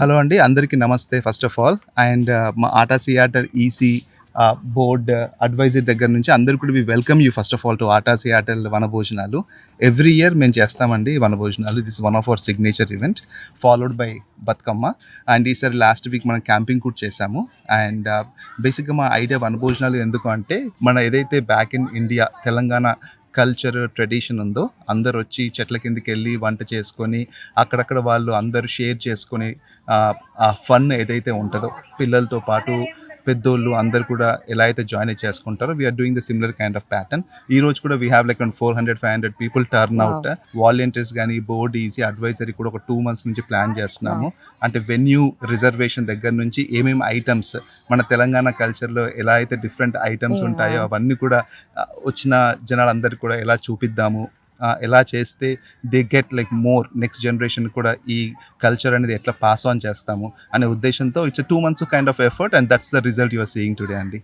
Hello అండి. అందరికీ నమస్తే ఫస్ట్ ఆఫ్ ఆల్. అండ్ మా ATA Seattle EC board advisor దగ్గర నుంచి అందరూ కూడా we welcome you first of all to ATA Seattle వనభోజనాలు. ఎవ్రీ ఇయర్ మేము చేస్తామండి వనభోజనాలు. This one of our signature event followed by Bathukamma. And ఈసారి లాస్ట్ వీక్ మనం క్యాంపింగ్ కూడా చేశాము. అండ్ బేసిక్గా మా ఐడియా వనభోజనాలు ఎందుకు అంటే మన ఏదైతే back in India Telangana culture tradition ఉందో అందరు వచ్చి చెట్ల కిందకి వెళ్ళి వంట చేసుకొని అక్కడక్కడ వాళ్ళు అందరూ షేర్ చేసుకొని ఆ ఫన్ ఏదైతే ఉంటుందో పిల్లలతో పాటు పెద్దోళ్ళు అందరు కూడా ఎలా అయితే జాయిన్ అయి చేసుకుంటారో we're doing the similar kind of pattern. ఈ రోజు కూడా we have like 400-500 people turn out. Volunteers కానీ బోర్డ్ ఈసీ అడ్వైజరీ కూడా ఒక 2 months నుంచి ప్లాన్ చేస్తున్నాము. అంటే వెన్యూ రిజర్వేషన్ దగ్గర నుంచి ఏమేమి ఐటమ్స్ మన తెలంగాణ కల్చర్లో ఎలా అయితే డిఫరెంట్ ఐటమ్స్ ఉంటాయో అవన్నీ కూడా వచ్చిన జనాలందరికీ కూడా ఎలా చూపిద్దాము, ఎలా చేస్తే they get like more next generation కూడా ఈ కల్చర్ అనేది ఎట్లా పాస్ ఆన్ చేస్తాము అనే ఉద్దేశంతో it's 2 months kind of effort and that's the result you are seeing today అండి.